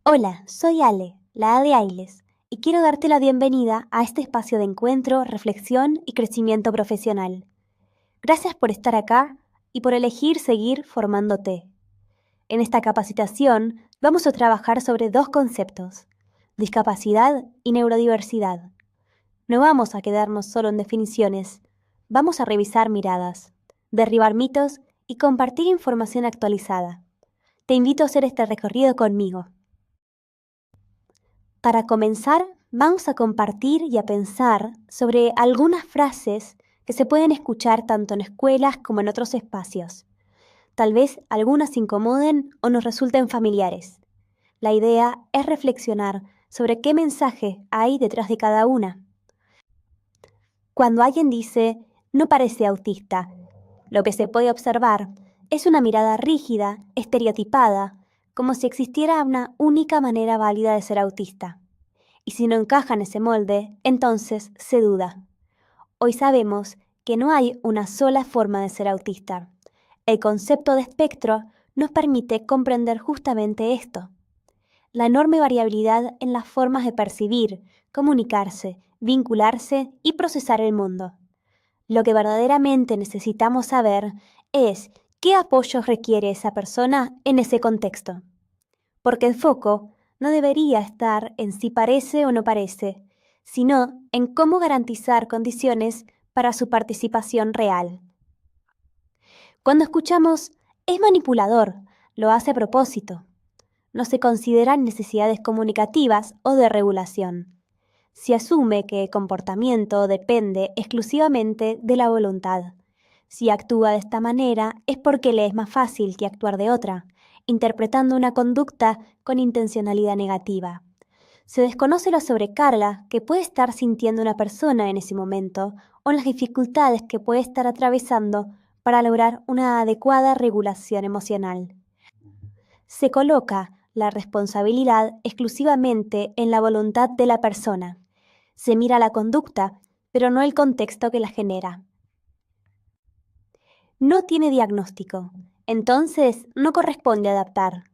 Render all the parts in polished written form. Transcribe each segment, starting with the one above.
Hola, soy Ale, la A de Ailes, y quiero darte la bienvenida a este espacio de encuentro, reflexión y crecimiento profesional. Gracias por estar acá y por elegir seguir formándote. En esta capacitación vamos a trabajar sobre dos conceptos, discapacidad y neurodiversidad. No vamos a quedarnos solo en definiciones, vamos a revisar miradas, derribar mitos y compartir información actualizada. Te invito a hacer este recorrido conmigo. Para comenzar, vamos a compartir y a pensar sobre algunas frases que se pueden escuchar tanto en escuelas como en otros espacios. Tal vez algunas incomoden o nos resulten familiares. La idea es reflexionar sobre qué mensaje hay detrás de cada una. Cuando alguien dice, no parece autista, lo que se puede observar es una mirada rígida, estereotipada, como si existiera una única manera válida de ser autista. Y si no encaja en ese molde, entonces se duda. Hoy sabemos que no hay una sola forma de ser autista. El concepto de espectro nos permite comprender justamente esto. La enorme variabilidad en las formas de percibir, comunicarse, vincularse y procesar el mundo. Lo que verdaderamente necesitamos saber es qué apoyos requiere esa persona en ese contexto. Porque el foco no debería estar en si parece o no parece, sino en cómo garantizar condiciones para su participación real. Cuando escuchamos es manipulador, lo hace a propósito. No se consideran necesidades comunicativas o de regulación. Se asume que el comportamiento depende exclusivamente de la voluntad. Si actúa de esta manera es porque le es más fácil que actuar de otra, interpretando una conducta con intencionalidad negativa. Se desconoce la sobrecarga que puede estar sintiendo una persona en ese momento o las dificultades que puede estar atravesando para lograr una adecuada regulación emocional. Se coloca la responsabilidad exclusivamente en la voluntad de la persona. Se mira la conducta, pero no el contexto que la genera. No tiene diagnóstico, entonces no corresponde adaptar.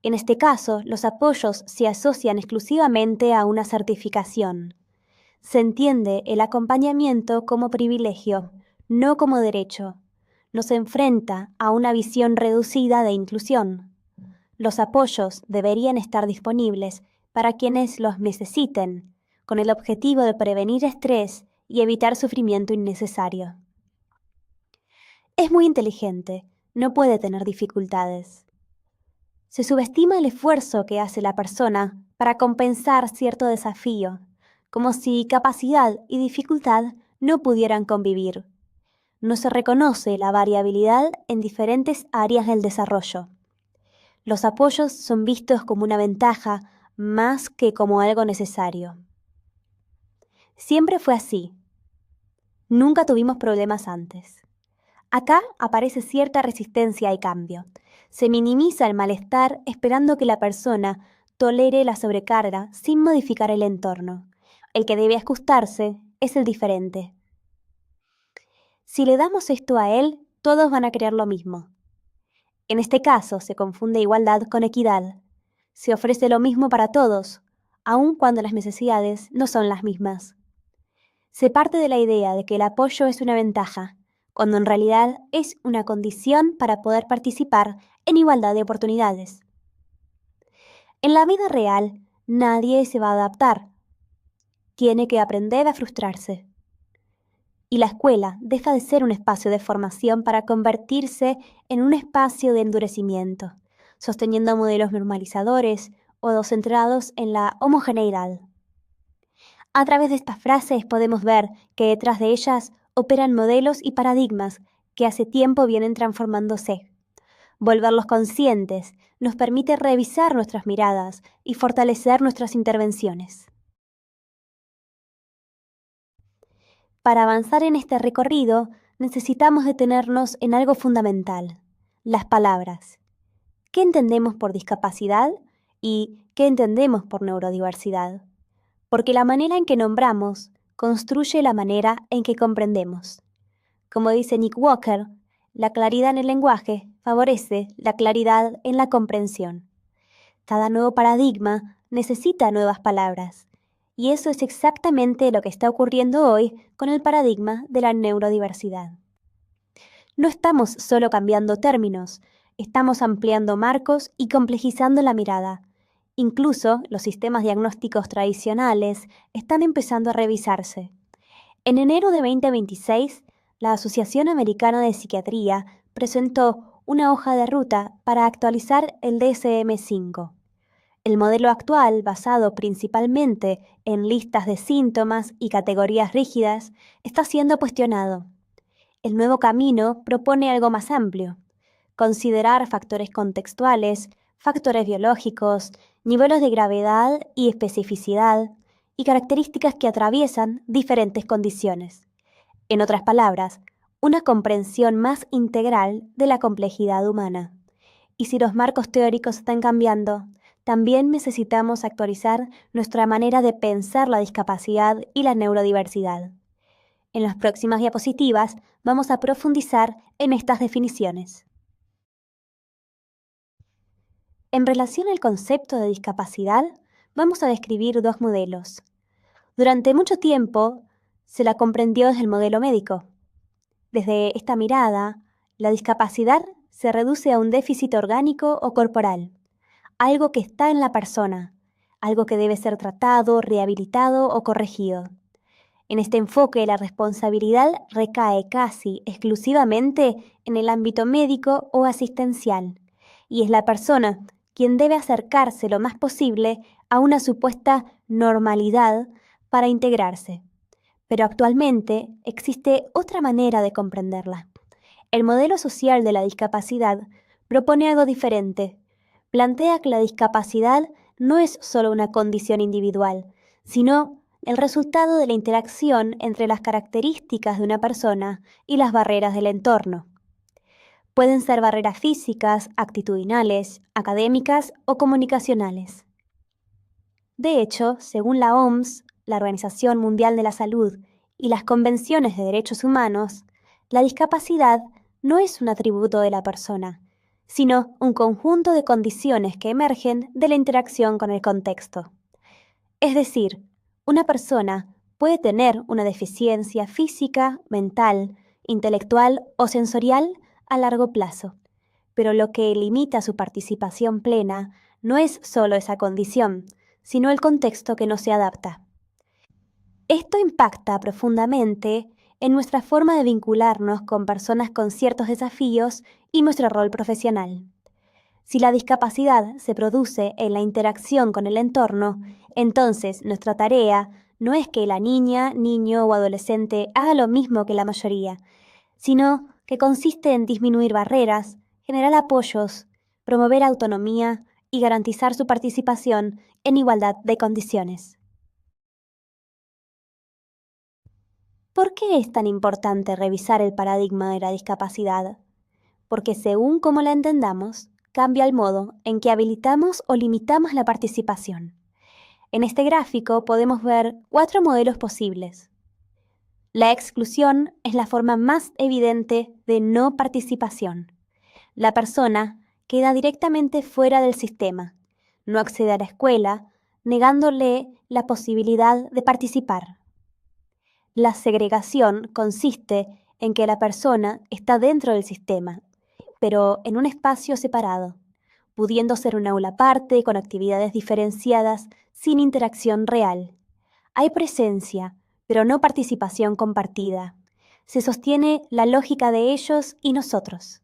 En este caso, los apoyos se asocian exclusivamente a una certificación. Se entiende el acompañamiento como privilegio, no como derecho. Nos enfrenta a una visión reducida de inclusión. Los apoyos deberían estar disponibles para quienes los necesiten, con el objetivo de prevenir estrés y evitar sufrimiento innecesario. Es muy inteligente, no puede tener dificultades. Se subestima el esfuerzo que hace la persona para compensar cierto desafío, como si capacidad y dificultad no pudieran convivir. No se reconoce la variabilidad en diferentes áreas del desarrollo. Los apoyos son vistos como una ventaja más que como algo necesario. Siempre fue así. Nunca tuvimos problemas antes. Acá aparece cierta resistencia y cambio. Se minimiza el malestar esperando que la persona tolere la sobrecarga sin modificar el entorno. El que debe ajustarse es el diferente. Si le damos esto a él, todos van a creer lo mismo. En este caso se confunde igualdad con equidad. Se ofrece lo mismo para todos, aun cuando las necesidades no son las mismas. Se parte de la idea de que el apoyo es una ventaja, cuando en realidad es una condición para poder participar en igualdad de oportunidades. En la vida real, nadie se va a adaptar. Tiene que aprender a frustrarse. Y la escuela deja de ser un espacio de formación para convertirse en un espacio de endurecimiento, sosteniendo modelos normalizadores o centrados en la homogeneidad. A través de estas frases podemos ver que detrás de ellas operan modelos y paradigmas que hace tiempo vienen transformándose. Volverlos conscientes nos permite revisar nuestras miradas y fortalecer nuestras intervenciones. Para avanzar en este recorrido, necesitamos detenernos en algo fundamental, las palabras. ¿Qué entendemos por discapacidad y qué entendemos por neurodiversidad? Porque la manera en que nombramos construye la manera en que comprendemos. Como dice Nick Walker, la claridad en el lenguaje favorece la claridad en la comprensión. Cada nuevo paradigma necesita nuevas palabras. Y eso es exactamente lo que está ocurriendo hoy con el paradigma de la neurodiversidad. No estamos solo cambiando términos, estamos ampliando marcos y complejizando la mirada. Incluso los sistemas diagnósticos tradicionales están empezando a revisarse. En enero de 2026, la Asociación Americana de Psiquiatría presentó una hoja de ruta para actualizar el DSM-5. El modelo actual, basado principalmente en listas de síntomas y categorías rígidas, está siendo cuestionado. El nuevo camino propone algo más amplio: considerar factores contextuales, factores biológicos, niveles de gravedad y especificidad, y características que atraviesan diferentes condiciones. En otras palabras, una comprensión más integral de la complejidad humana. Y si los marcos teóricos están cambiando, también necesitamos actualizar nuestra manera de pensar la discapacidad y la neurodiversidad. En las próximas diapositivas vamos a profundizar en estas definiciones. En relación al concepto de discapacidad, vamos a describir dos modelos. Durante mucho tiempo se la comprendió desde el modelo médico. Desde esta mirada, la discapacidad se reduce a un déficit orgánico o corporal, algo que está en la persona, algo que debe ser tratado, rehabilitado o corregido. En este enfoque, la responsabilidad recae casi exclusivamente en el ámbito médico o asistencial, y es la persona quien debe acercarse lo más posible a una supuesta normalidad para integrarse. Pero actualmente existe otra manera de comprenderla. El modelo social de la discapacidad propone algo diferente. Plantea que la discapacidad no es solo una condición individual, sino el resultado de la interacción entre las características de una persona y las barreras del entorno. Pueden ser barreras físicas, actitudinales, académicas o comunicacionales. De hecho, según la OMS, la Organización Mundial de la Salud, y las convenciones de derechos humanos, la discapacidad no es un atributo de la persona, sino un conjunto de condiciones que emergen de la interacción con el contexto. Es decir, una persona puede tener una deficiencia física, mental, intelectual o sensorial a largo plazo, pero lo que limita su participación plena no es solo esa condición, sino el contexto que no se adapta. Esto impacta profundamente en nuestra forma de vincularnos con personas con ciertos desafíos y nuestro rol profesional. Si la discapacidad se produce en la interacción con el entorno, entonces nuestra tarea no es que la niña, niño o adolescente haga lo mismo que la mayoría, sino que consiste en disminuir barreras, generar apoyos, promover autonomía y garantizar su participación en igualdad de condiciones. ¿Por qué es tan importante revisar el paradigma de la discapacidad? Porque según cómo la entendamos, cambia el modo en que habilitamos o limitamos la participación. En este gráfico podemos ver 4 modelos posibles. La exclusión es la forma más evidente de no participación. La persona queda directamente fuera del sistema, no accede a la escuela, negándole la posibilidad de participar. La segregación consiste en que la persona está dentro del sistema, pero en un espacio separado, pudiendo ser un aula aparte con actividades diferenciadas sin interacción real. Hay presencia, pero no participación compartida. Se sostiene la lógica de ellos y nosotros.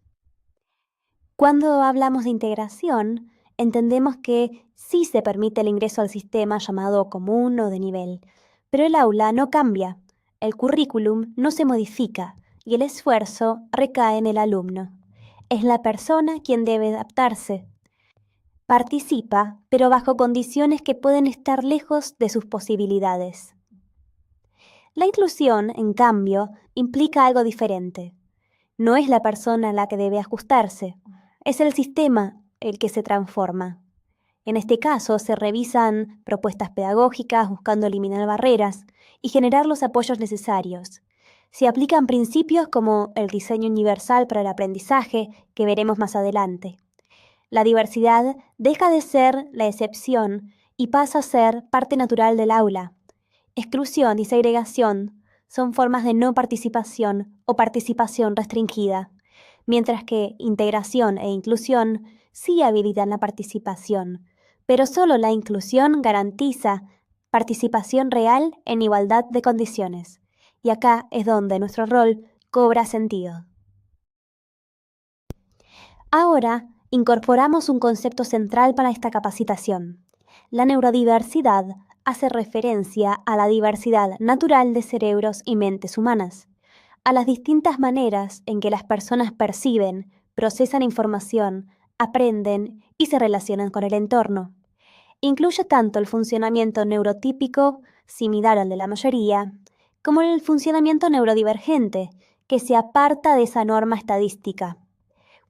Cuando hablamos de integración, entendemos que sí se permite el ingreso al sistema llamado común o de nivel, pero el aula no cambia, el currículum no se modifica y el esfuerzo recae en el alumno. Es la persona quien debe adaptarse. Participa, pero bajo condiciones que pueden estar lejos de sus posibilidades. La inclusión, en cambio, implica algo diferente. No es la persona la que debe ajustarse, es el sistema el que se transforma. En este caso, se revisan propuestas pedagógicas buscando eliminar barreras y generar los apoyos necesarios. Se aplican principios como el diseño universal para el aprendizaje, que veremos más adelante. La diversidad deja de ser la excepción y pasa a ser parte natural del aula. Exclusión y segregación son formas de no participación o participación restringida, mientras que integración e inclusión sí habilitan la participación, pero solo la inclusión garantiza participación real en igualdad de condiciones. Y acá es donde nuestro rol cobra sentido. Ahora incorporamos un concepto central para esta capacitación. La neurodiversidad hace referencia a la diversidad natural de cerebros y mentes humanas, a las distintas maneras en que las personas perciben, procesan información, aprenden y se relacionan con el entorno. Incluye tanto el funcionamiento neurotípico, similar al de la mayoría, como el funcionamiento neurodivergente, que se aparta de esa norma estadística.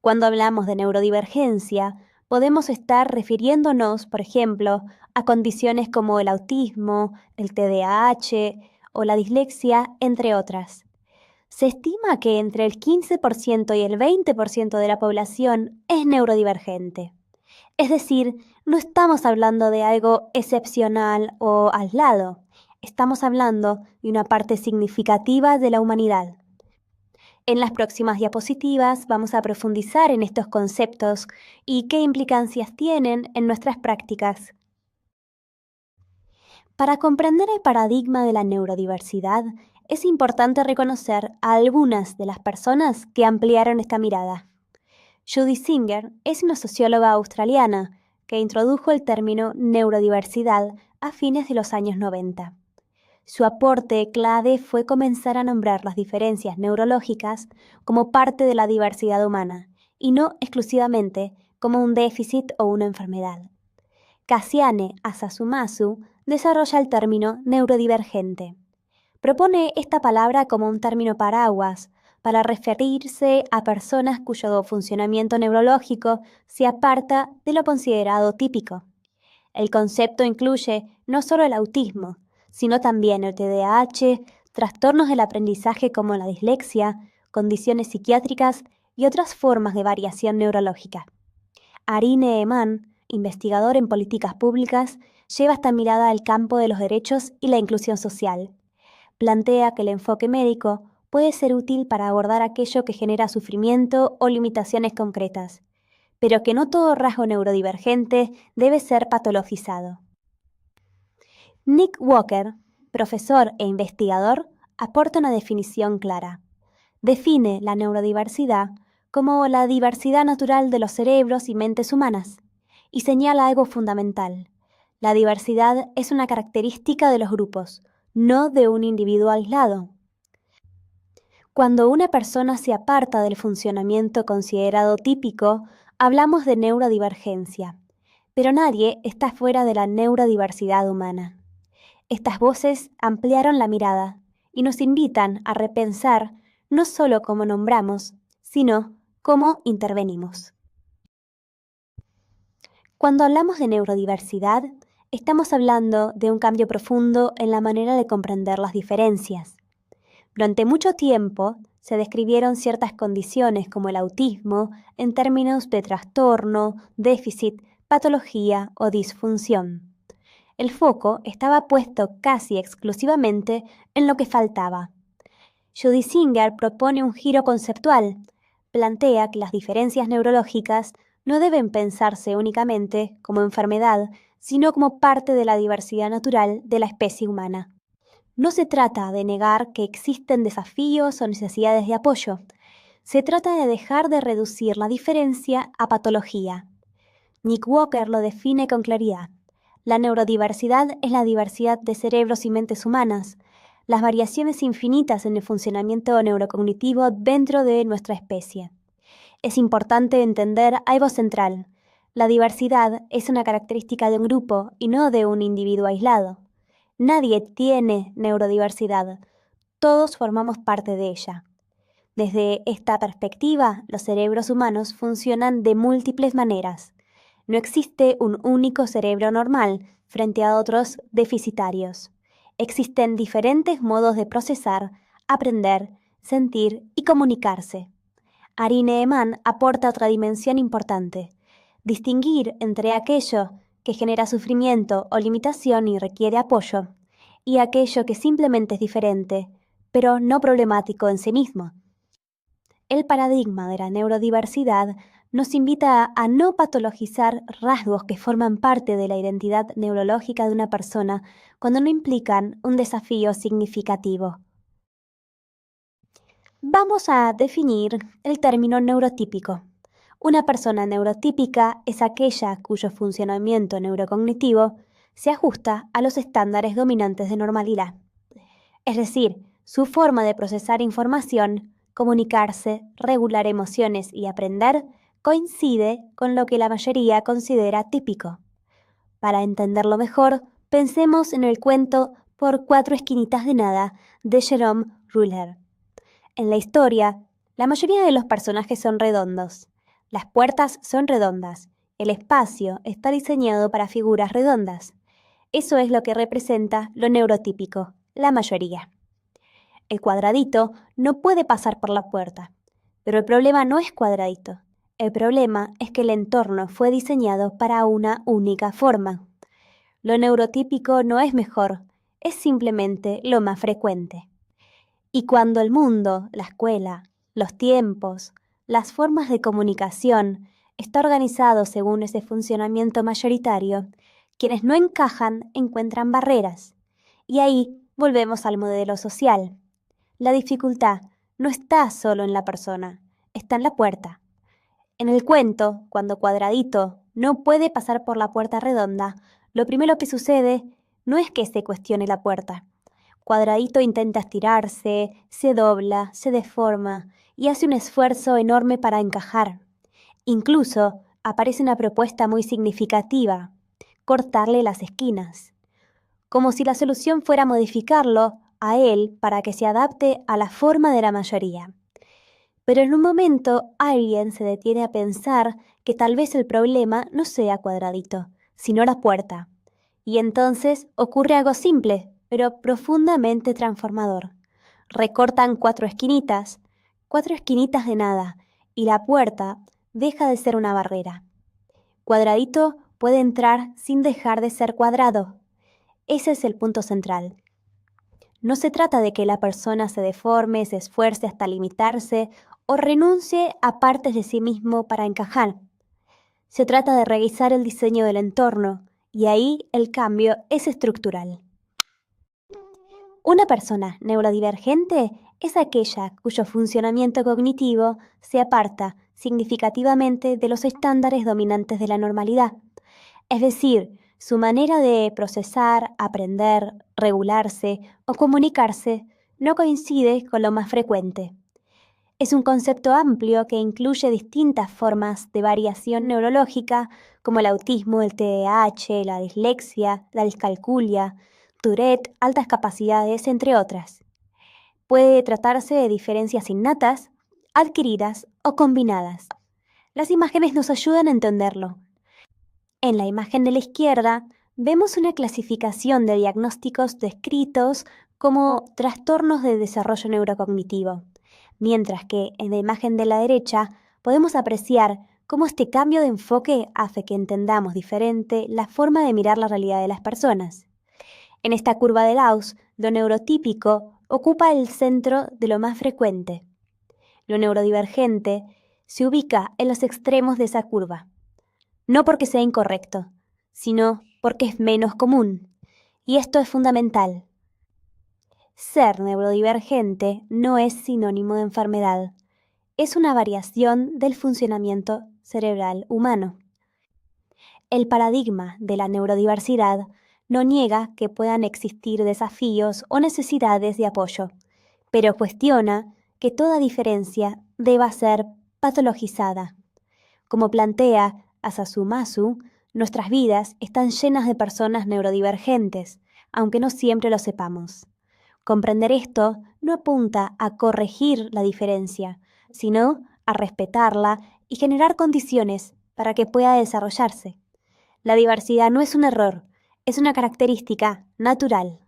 Cuando hablamos de neurodivergencia, podemos estar refiriéndonos, por ejemplo, a condiciones como el autismo, el TDAH o la dislexia, entre otras. Se estima que entre el 15% y el 20% de la población es neurodivergente. Es decir, no estamos hablando de algo excepcional o aislado. Estamos hablando de una parte significativa de la humanidad. En las próximas diapositivas vamos a profundizar en estos conceptos y qué implicancias tienen en nuestras prácticas. Para comprender el paradigma de la neurodiversidad, es importante reconocer a algunas de las personas que ampliaron esta mirada. Judy Singer es una socióloga australiana que introdujo el término neurodiversidad a fines de los años 90. Su aporte clave fue comenzar a nombrar las diferencias neurológicas como parte de la diversidad humana y no exclusivamente como un déficit o una enfermedad. Kassiane Asasumasu desarrolla el término neurodivergente. Propone esta palabra como un término paraguas para referirse a personas cuyo funcionamiento neurológico se aparta de lo considerado típico. El concepto incluye no solo el autismo, sino también el TDAH, trastornos del aprendizaje como la dislexia, condiciones psiquiátricas y otras formas de variación neurológica. Arine Eman, investigador en políticas públicas, lleva esta mirada al campo de los derechos y la inclusión social. Plantea que el enfoque médico puede ser útil para abordar aquello que genera sufrimiento o limitaciones concretas, pero que no todo rasgo neurodivergente debe ser patologizado. Nick Walker, profesor e investigador, aporta una definición clara. Define la neurodiversidad como la diversidad natural de los cerebros y mentes humanas, y señala algo fundamental. La diversidad es una característica de los grupos, no de un individuo aislado. Cuando una persona se aparta del funcionamiento considerado típico, hablamos de neurodivergencia, pero nadie está fuera de la neurodiversidad humana. Estas voces ampliaron la mirada y nos invitan a repensar no solo cómo nombramos, sino cómo intervenimos. Cuando hablamos de neurodiversidad, estamos hablando de un cambio profundo en la manera de comprender las diferencias. Durante mucho tiempo se describieron ciertas condiciones como el autismo en términos de trastorno, déficit, patología o disfunción. El foco estaba puesto casi exclusivamente en lo que faltaba. Judy Singer propone un giro conceptual. Plantea que las diferencias neurológicas no deben pensarse únicamente como enfermedad, sino como parte de la diversidad natural de la especie humana. No se trata de negar que existen desafíos o necesidades de apoyo. Se trata de dejar de reducir la diferencia a patología. Nick Walker lo define con claridad. La neurodiversidad es la diversidad de cerebros y mentes humanas, las variaciones infinitas en el funcionamiento neurocognitivo dentro de nuestra especie. Es importante entender algo central. La diversidad es una característica de un grupo y no de un individuo aislado. Nadie tiene neurodiversidad, todos formamos parte de ella. Desde esta perspectiva, los cerebros humanos funcionan de múltiples maneras. No existe un único cerebro normal frente a otros deficitarios. Existen diferentes modos de procesar, aprender, sentir y comunicarse. Arine Eman aporta otra dimensión importante. distinguir entre aquello que genera sufrimiento o limitación y requiere apoyo, y aquello que simplemente es diferente, pero no problemático en sí mismo. El paradigma de la neurodiversidad nos invita a no patologizar rasgos que forman parte de la identidad neurológica de una persona cuando no implican un desafío significativo. Vamos a definir el término neurotípico. Una persona neurotípica es aquella cuyo funcionamiento neurocognitivo se ajusta a los estándares dominantes de normalidad. Es decir, su forma de procesar información, comunicarse, regular emociones y aprender coincide con lo que la mayoría considera típico. Para entenderlo mejor, pensemos en el cuento Por cuatro esquinitas de nada de Jerome Ruller. En la historia, la mayoría de los personajes son redondos. Las puertas son redondas. El espacio está diseñado para figuras redondas. Eso es lo que representa lo neurotípico, la mayoría. El cuadradito no puede pasar por la puerta. Pero el problema no es cuadradito. El problema es que el entorno fue diseñado para una única forma. Lo neurotípico no es mejor, es simplemente lo más frecuente. Y cuando el mundo, la escuela, los tiempos, las formas de comunicación está organizado según ese funcionamiento mayoritario, quienes no encajan encuentran barreras. Y ahí volvemos al modelo social. La dificultad no está solo en la persona, está en la puerta. En el cuento, cuando Cuadradito no puede pasar por la puerta redonda, lo primero que sucede no es que se cuestione la puerta. Cuadradito intenta estirarse, se dobla, se deforma y hace un esfuerzo enorme para encajar. Incluso aparece una propuesta muy significativa: cortarle las esquinas. Como si la solución fuera modificarlo a él para que se adapte a la forma de la mayoría. Pero en un momento alguien se detiene a pensar que tal vez el problema no sea Cuadradito, sino la puerta. Y entonces ocurre algo simple, pero profundamente transformador. Recortan cuatro esquinitas de nada, y la puerta deja de ser una barrera. Cuadradito puede entrar sin dejar de ser cuadrado. Ese es el punto central. No se trata de que la persona se deforme, se esfuerce hasta limitarse o renuncie a partes de sí mismo para encajar. Se trata de revisar el diseño del entorno, y ahí el cambio es estructural. Una persona neurodivergente es aquella cuyo funcionamiento cognitivo se aparta significativamente de los estándares dominantes de la normalidad. Es decir, su manera de procesar, aprender, regularse o comunicarse no coincide con lo más frecuente. Es un concepto amplio que incluye distintas formas de variación neurológica como el autismo, el TDAH, la dislexia, la discalculia, Tourette, altas capacidades, entre otras. Puede tratarse de diferencias innatas, adquiridas o combinadas. Las imágenes nos ayudan a entenderlo. En la imagen de la izquierda vemos una clasificación de diagnósticos descritos como trastornos de desarrollo neurocognitivo, mientras que en la imagen de la derecha podemos apreciar cómo este cambio de enfoque hace que entendamos diferente la forma de mirar la realidad de las personas. En esta curva de Gauss, lo neurotípico ocupa el centro de lo más frecuente. Lo neurodivergente se ubica en los extremos de esa curva. No porque sea incorrecto, sino porque es menos común. Y esto es fundamental. Ser neurodivergente no es sinónimo de enfermedad. Es una variación del funcionamiento cerebral humano. El paradigma de la neurodiversidad no niega que puedan existir desafíos o necesidades de apoyo, pero cuestiona que toda diferencia deba ser patologizada. Como plantea Asasumasu, nuestras vidas están llenas de personas neurodivergentes, aunque no siempre lo sepamos. Comprender esto no apunta a corregir la diferencia, sino a respetarla y generar condiciones para que pueda desarrollarse. La diversidad no es un error, es una característica natural.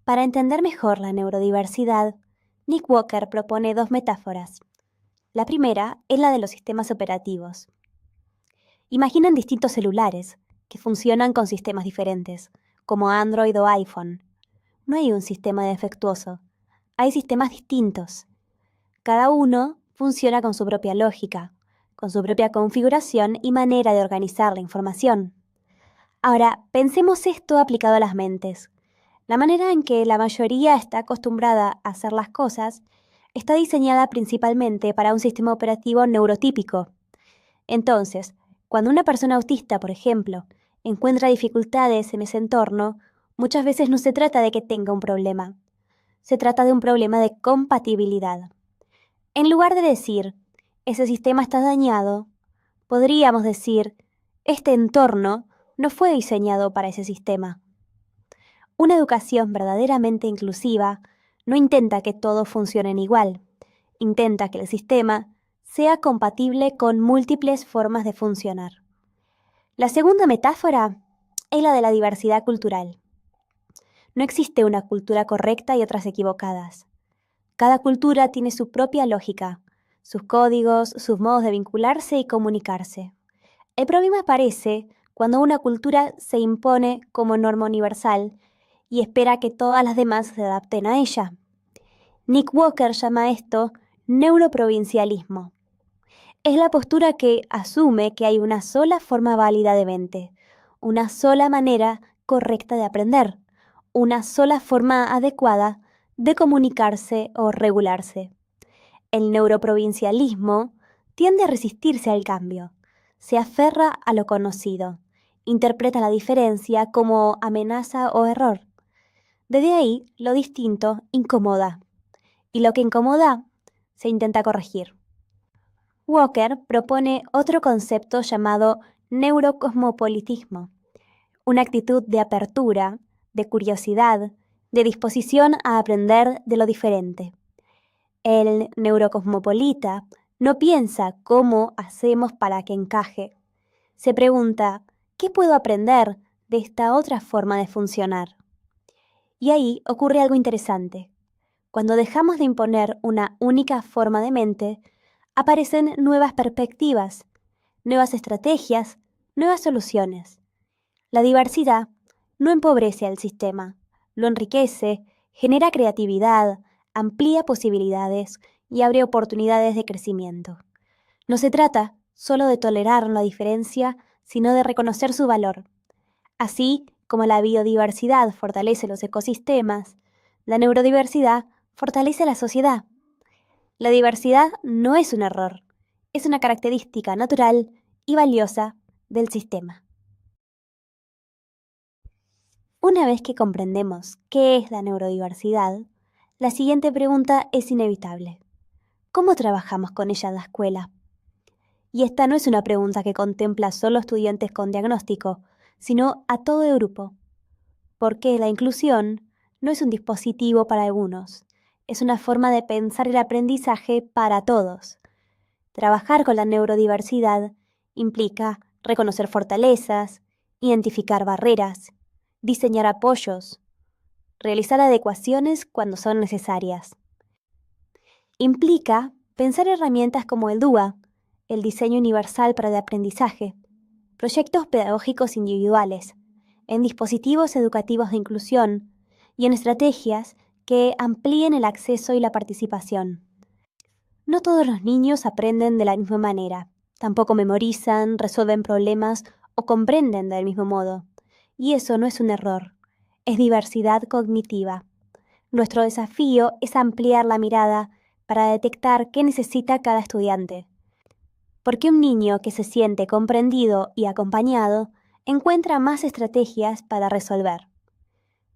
Para entender mejor la neurodiversidad, Nick Walker propone dos metáforas. La primera es la de los sistemas operativos. Imaginen distintos celulares que funcionan con sistemas diferentes, como Android o iPhone. No hay un sistema defectuoso, hay sistemas distintos. Cada uno funciona con su propia lógica, con su propia configuración y manera de organizar la información. Ahora, pensemos esto aplicado a las mentes. La manera en que la mayoría está acostumbrada a hacer las cosas está diseñada principalmente para un sistema operativo neurotípico. Entonces, cuando una persona autista, por ejemplo, encuentra dificultades en ese entorno, muchas veces no se trata de que tenga un problema. Se trata de un problema de compatibilidad. En lugar de decir, ese sistema está dañado, podríamos decir, este entorno no fue diseñado para ese sistema. Una educación verdaderamente inclusiva no intenta que todos funcionen igual, intenta que el sistema sea compatible con múltiples formas de funcionar. La segunda metáfora es la de la diversidad cultural. No existe una cultura correcta y otras equivocadas. Cada cultura tiene su propia lógica, sus códigos, sus modos de vincularse y comunicarse. El problema aparece cuando una cultura se impone como norma universal y espera que todas las demás se adapten a ella. Nick Walker llama esto neuroprovincialismo. Es la postura que asume que hay una sola forma válida de mente, una sola manera correcta de aprender, una sola forma adecuada de comunicarse o regularse. El neuroprovincialismo tiende a resistirse al cambio, se aferra a lo conocido, interpreta la diferencia como amenaza o error. Desde ahí, lo distinto incomoda, y lo que incomoda se intenta corregir. Walker propone otro concepto llamado neurocosmopolitismo, una actitud de apertura, de curiosidad, de disposición a aprender de lo diferente. El neurocosmopolita no piensa cómo hacemos para que encaje. Se pregunta, ¿qué puedo aprender de esta otra forma de funcionar? Y ahí ocurre algo interesante. Cuando dejamos de imponer una única forma de mente, aparecen nuevas perspectivas, nuevas estrategias, nuevas soluciones. La diversidad no empobrece al sistema, lo enriquece, genera creatividad, amplía posibilidades y abre oportunidades de crecimiento. No se trata solo de tolerar la diferencia, sino de reconocer su valor. Así como la biodiversidad fortalece los ecosistemas, la neurodiversidad fortalece la sociedad. La diversidad no es un error, es una característica natural y valiosa del sistema. Una vez que comprendemos qué es la neurodiversidad, la siguiente pregunta es inevitable. ¿Cómo trabajamos con ella en la escuela? Y esta no es una pregunta que contempla solo estudiantes con diagnóstico, sino a todo el grupo. Porque la inclusión no es un dispositivo para algunos, es una forma de pensar el aprendizaje para todos. Trabajar con la neurodiversidad implica reconocer fortalezas, identificar barreras, diseñar apoyos, realizar adecuaciones cuando son necesarias. Implica pensar herramientas como el DUA, el diseño universal para el aprendizaje, proyectos pedagógicos individuales, en dispositivos educativos de inclusión y en estrategias que amplíen el acceso y la participación. No todos los niños aprenden de la misma manera, tampoco memorizan, resuelven problemas o comprenden del mismo modo. Y eso no es un error, es diversidad cognitiva. Nuestro desafío es ampliar la mirada para detectar qué necesita cada estudiante. Porque un niño que se siente comprendido y acompañado encuentra más estrategias para resolver,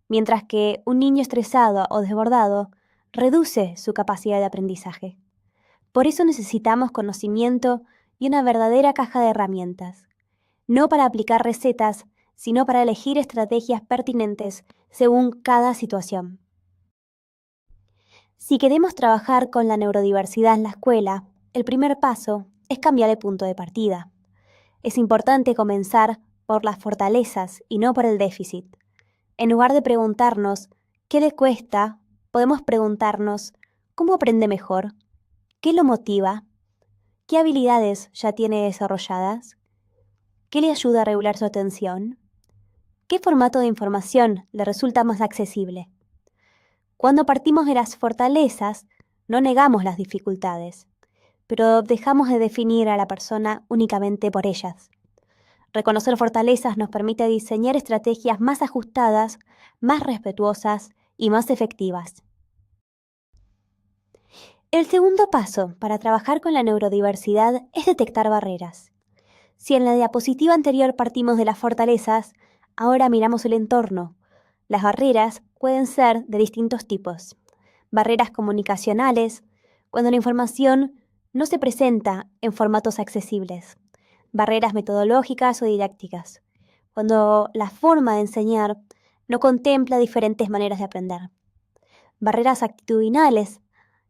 mientras que un niño estresado o desbordado reduce su capacidad de aprendizaje. Por eso necesitamos conocimiento y una verdadera caja de herramientas, no para aplicar recetas, sino para elegir estrategias pertinentes según cada situación. Si queremos trabajar con la neurodiversidad en la escuela, el primer paso es cambiar el punto de partida. Es importante comenzar por las fortalezas y no por el déficit. En lugar de preguntarnos ¿qué le cuesta?, podemos preguntarnos ¿cómo aprende mejor? ¿Qué lo motiva? ¿Qué habilidades ya tiene desarrolladas? ¿Qué le ayuda a regular su atención? ¿Qué formato de información le resulta más accesible? Cuando partimos de las fortalezas, no negamos las dificultades, pero dejamos de definir a la persona únicamente por ellas. Reconocer fortalezas nos permite diseñar estrategias más ajustadas, más respetuosas y más efectivas. El segundo paso para trabajar con la neurodiversidad es detectar barreras. Si en la diapositiva anterior partimos de las fortalezas, ahora miramos el entorno. Las barreras pueden ser de distintos tipos. Barreras comunicacionales, cuando la información no se presenta en formatos accesibles. Barreras metodológicas o didácticas, cuando la forma de enseñar no contempla diferentes maneras de aprender. Barreras actitudinales,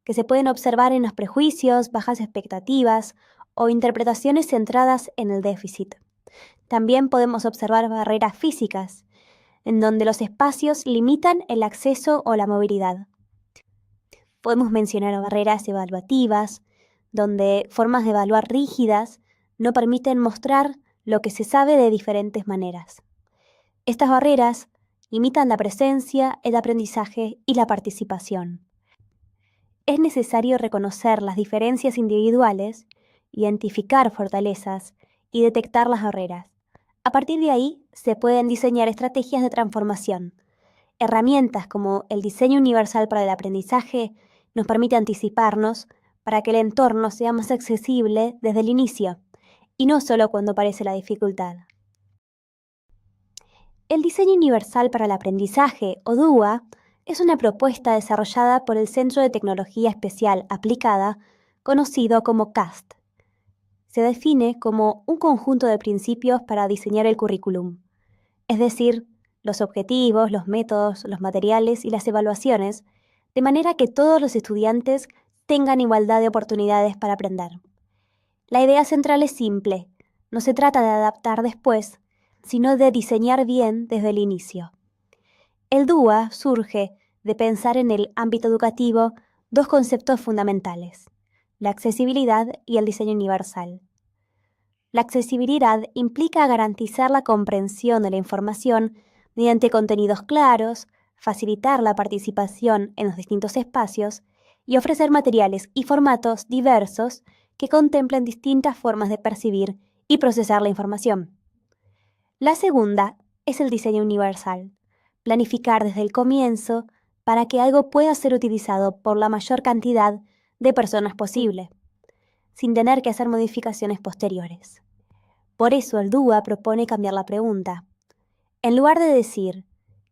que se pueden observar en los prejuicios, bajas expectativas o interpretaciones centradas en el déficit. También podemos observar barreras físicas, en donde los espacios limitan el acceso o la movilidad. Podemos mencionar barreras evaluativas, donde formas de evaluar rígidas no permiten mostrar lo que se sabe de diferentes maneras. Estas barreras limitan la presencia, el aprendizaje y la participación. Es necesario reconocer las diferencias individuales, identificar fortalezas y detectar las barreras. A partir de ahí, se pueden diseñar estrategias de transformación. Herramientas como el diseño universal para el aprendizaje nos permite anticiparnos para que el entorno sea más accesible desde el inicio, y no solo cuando aparece la dificultad. El diseño universal para el aprendizaje, o DUA, es una propuesta desarrollada por el Centro de Tecnología Especial Aplicada, conocido como CAST. Se define como un conjunto de principios para diseñar el currículum, es decir, los objetivos, los métodos, los materiales y las evaluaciones, de manera que todos los estudiantes tengan igualdad de oportunidades para aprender. La idea central es simple, no se trata de adaptar después, sino de diseñar bien desde el inicio. El DUA surge de pensar en el ámbito educativo dos conceptos fundamentales, la accesibilidad y el diseño universal. La accesibilidad implica garantizar la comprensión de la información mediante contenidos claros, facilitar la participación en los distintos espacios y ofrecer materiales y formatos diversos que contemplen distintas formas de percibir y procesar la información. La segunda es el diseño universal, planificar desde el comienzo para que algo pueda ser utilizado por la mayor cantidad de personas posible, sin tener que hacer modificaciones posteriores. Por eso el DUA propone cambiar la pregunta. En lugar de decir,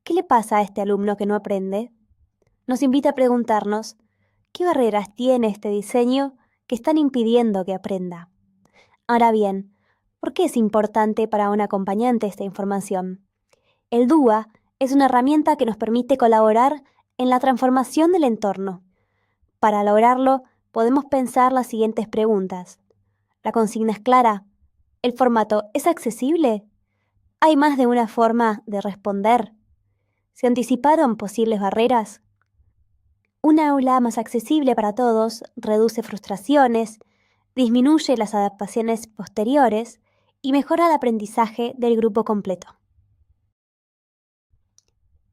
¿qué le pasa a este alumno que no aprende?, nos invita a preguntarnos, ¿qué barreras tiene este diseño que están impidiendo que aprenda? Ahora bien, ¿por qué es importante para un acompañante esta información? El DUA es una herramienta que nos permite colaborar en la transformación del entorno. Para lograrlo, podemos pensar las siguientes preguntas. ¿La consigna es clara? ¿El formato es accesible? ¿Hay más de una forma de responder? ¿Se anticiparon posibles barreras? Un aula más accesible para todos reduce frustraciones, disminuye las adaptaciones posteriores y mejora el aprendizaje del grupo completo.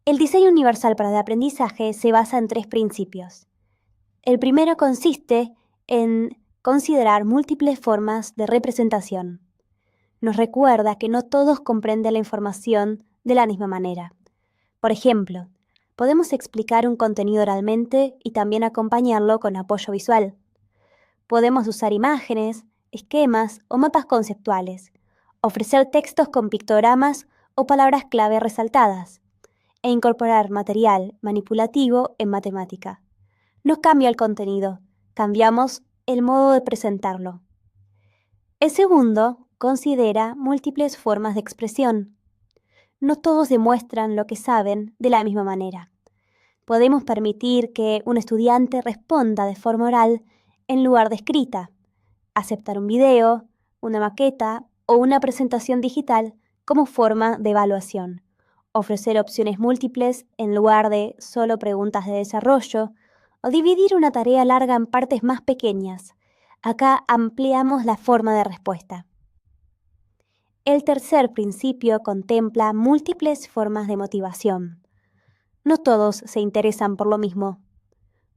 El diseño universal para el aprendizaje se basa en 3 principios. El primero consiste en considerar múltiples formas de representación. Nos recuerda que no todos comprenden la información de la misma manera. Por ejemplo, podemos explicar un contenido oralmente y también acompañarlo con apoyo visual. Podemos usar imágenes, esquemas o mapas conceptuales, ofrecer textos con pictogramas o palabras clave resaltadas, e incorporar material manipulativo en matemática. No cambia el contenido, cambiamos el modo de presentarlo. El segundo considera múltiples formas de expresión. No todos demuestran lo que saben de la misma manera. Podemos permitir que un estudiante responda de forma oral en lugar de escrita, aceptar un video, una maqueta o una presentación digital como forma de evaluación, ofrecer opciones múltiples en lugar de solo preguntas de desarrollo, o dividir una tarea larga en partes más pequeñas, Acá ampliamos la forma de respuesta. El tercer principio contempla múltiples formas de motivación. No todos se interesan por lo mismo.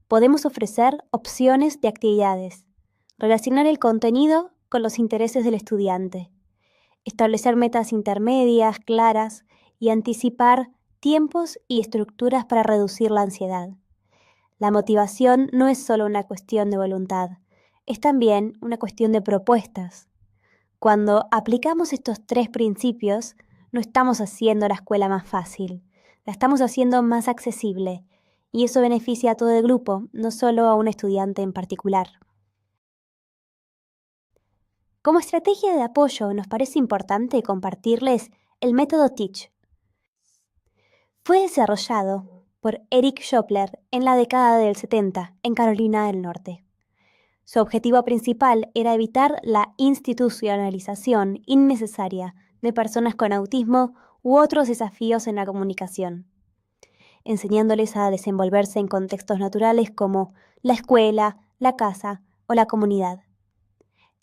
Podemos ofrecer opciones de actividades, relacionar el contenido con los intereses del estudiante, establecer metas intermedias claras y anticipar tiempos y estructuras para reducir la ansiedad. La motivación no es solo una cuestión de voluntad, es también una cuestión de propuestas. Cuando aplicamos estos tres principios, no estamos haciendo la escuela más fácil, la estamos haciendo más accesible, y eso beneficia a todo el grupo, no solo a un estudiante en particular. Como estrategia de apoyo, nos parece importante compartirles el método Teach. Fue desarrollado por Eric Schopler en la década del 70 en Carolina del Norte. Su objetivo principal era evitar la institucionalización innecesaria de personas con autismo u otros desafíos en la comunicación, enseñándoles a desenvolverse en contextos naturales como la escuela, la casa o la comunidad.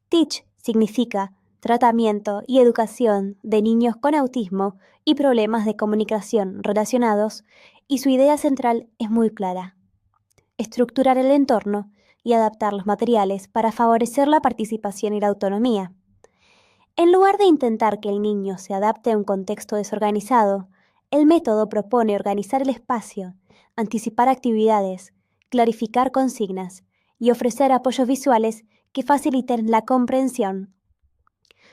Teach significa tratamiento y educación de niños con autismo y problemas de comunicación relacionados, y su idea central es muy clara: estructurar el entorno y adaptar los materiales para favorecer la participación y la autonomía. En lugar de intentar que el niño se adapte a un contexto desorganizado, el método propone organizar el espacio, anticipar actividades, clarificar consignas y ofrecer apoyos visuales que faciliten la comprensión.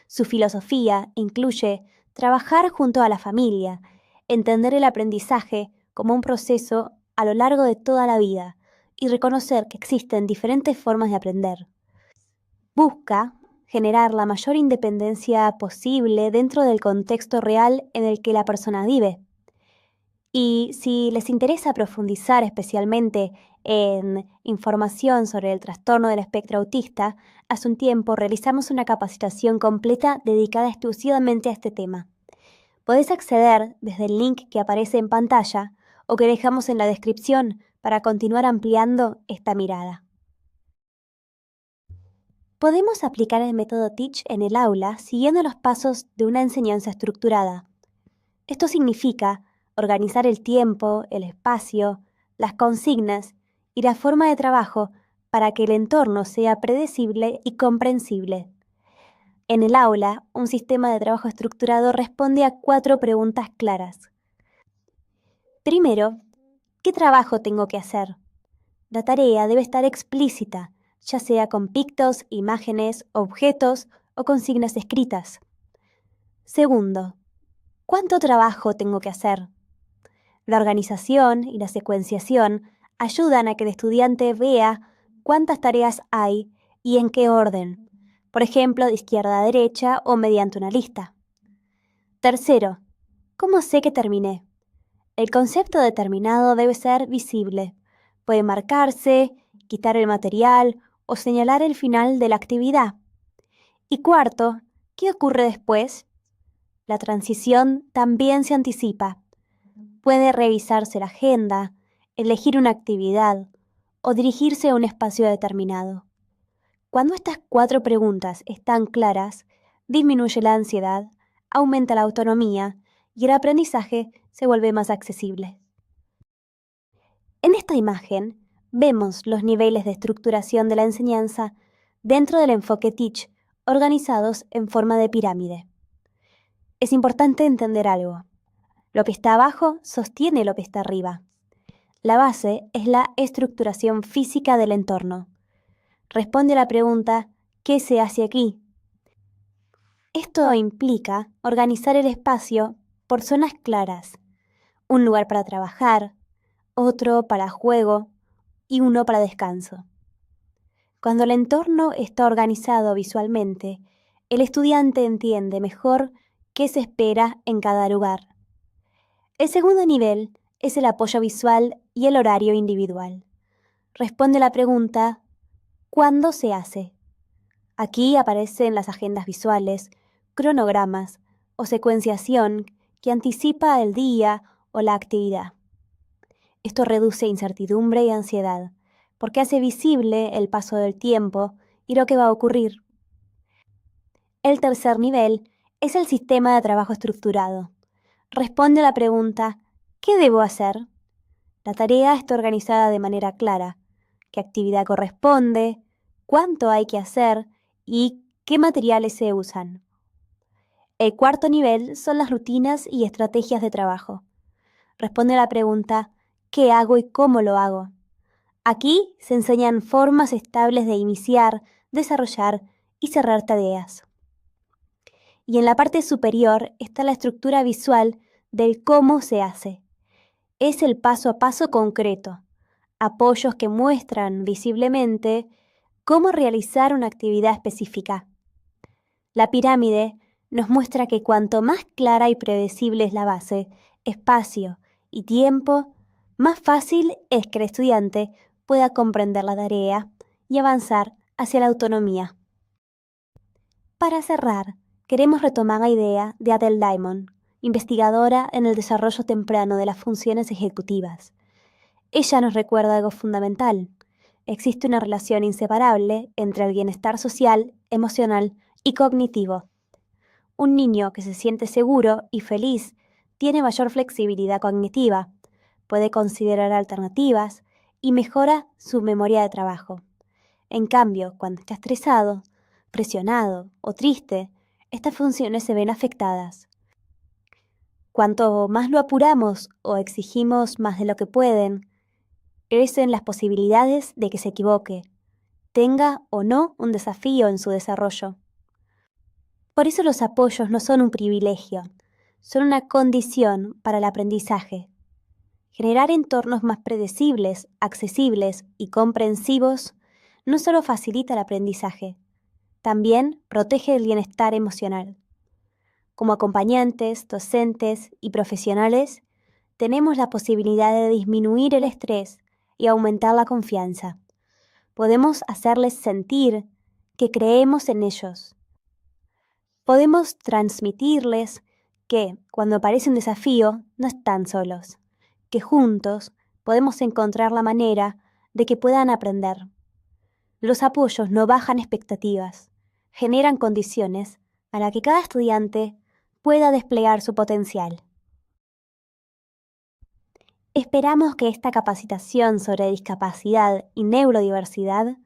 Su filosofía incluye trabajar junto a la familia, entender el aprendizaje como un proceso a lo largo de toda la vida y reconocer que existen diferentes formas de aprender. Busca generar la mayor independencia posible dentro del contexto real en el que la persona vive. Y si les interesa profundizar especialmente en información sobre el trastorno del espectro autista, hace un tiempo realizamos una capacitación completa dedicada exclusivamente a este tema. Podés acceder desde el link que aparece en pantalla o que dejamos en la descripción para continuar ampliando esta mirada. Podemos aplicar el método Teach en el aula siguiendo los pasos de una enseñanza estructurada. Esto significa organizar el tiempo, el espacio, las consignas y la forma de trabajo para que el entorno sea predecible y comprensible. En el aula, un sistema de trabajo estructurado responde a 4 preguntas claras. Primero, ¿qué trabajo tengo que hacer? La tarea debe estar explícita, ya sea con pictos, imágenes, objetos o consignas escritas. Segundo, ¿cuánto trabajo tengo que hacer? La organización y la secuenciación ayudan a que el estudiante vea cuántas tareas hay y en qué orden, por ejemplo, de izquierda a derecha o mediante una lista. Tercero, ¿cómo sé que terminé? El concepto de terminado debe ser visible. Puede marcarse, quitar el material o señalar el final de la actividad. Y cuarto, ¿qué ocurre después? La transición también se anticipa. Puede revisarse la agenda, elegir una actividad o dirigirse a un espacio determinado. Cuando estas 4 preguntas están claras, disminuye la ansiedad, aumenta la autonomía y el aprendizaje se vuelve más accesible. En esta imagen vemos los niveles de estructuración de la enseñanza dentro del enfoque Teach, organizados en forma de pirámide. Es importante entender algo. Lo que está abajo sostiene lo que está arriba. La base es la estructuración física del entorno. Responde a la pregunta: ¿qué se hace aquí? Esto implica organizar el espacio por zonas claras, un lugar para trabajar, otro para juego y uno para descanso. Cuando el entorno está organizado visualmente, el estudiante entiende mejor qué se espera en cada lugar. El segundo nivel es el apoyo visual y el horario individual. Responde a la pregunta: ¿cuándo se hace? Aquí aparecen las agendas visuales, cronogramas o secuenciación que anticipa el día o la actividad. Esto reduce incertidumbre y ansiedad, porque hace visible el paso del tiempo y lo que va a ocurrir. El tercer nivel es el sistema de trabajo estructurado. Responde a la pregunta, ¿qué debo hacer? La tarea está organizada de manera clara. ¿Qué actividad corresponde? ¿Cuánto hay que hacer? ¿Y qué materiales se usan? El cuarto nivel son las rutinas y estrategias de trabajo. Responde a la pregunta, ¿qué hago y cómo lo hago? Aquí se enseñan formas estables de iniciar, desarrollar y cerrar tareas. Y en la parte superior está la estructura visual del cómo se hace. Es el paso a paso concreto, apoyos que muestran visiblemente cómo realizar una actividad específica. La pirámide nos muestra que cuanto más clara y predecible es la base, espacio y tiempo, más fácil es que el estudiante pueda comprender la tarea y avanzar hacia la autonomía. Para cerrar, queremos retomar la idea de Adele Diamond, investigadora en el desarrollo temprano de las funciones ejecutivas. Ella nos recuerda algo fundamental. Existe una relación inseparable entre el bienestar social, emocional y cognitivo. Un niño que se siente seguro y feliz tiene mayor flexibilidad cognitiva, puede considerar alternativas y mejora su memoria de trabajo. En cambio, cuando está estresado, presionado o triste, estas funciones se ven afectadas. Cuanto más lo apuramos o exigimos más de lo que pueden, crecen las posibilidades de que se equivoque, tenga o no un desafío en su desarrollo. Por eso los apoyos no son un privilegio, son una condición para el aprendizaje. Generar entornos más predecibles, accesibles y comprensivos no solo facilita el aprendizaje, también protege el bienestar emocional. Como acompañantes, docentes y profesionales, tenemos la posibilidad de disminuir el estrés y aumentar la confianza. Podemos hacerles sentir que creemos en ellos. Podemos transmitirles que, cuando aparece un desafío, no están solos, que juntos podemos encontrar la manera de que puedan aprender. Los apoyos no bajan expectativas, generan condiciones para que cada estudiante pueda desplegar su potencial. Esperamos que esta capacitación sobre discapacidad y neurodiversidad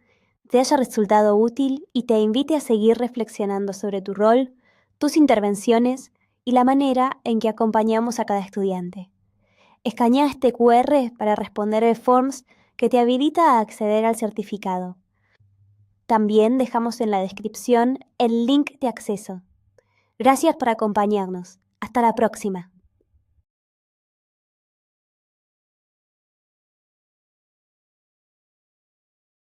te haya resultado útil y te invite a seguir reflexionando sobre tu rol, tus intervenciones y la manera en que acompañamos a cada estudiante. Escanea este QR para responder el Forms que te habilita a acceder al certificado. También dejamos en la descripción el link de acceso. Gracias por acompañarnos. Hasta la próxima.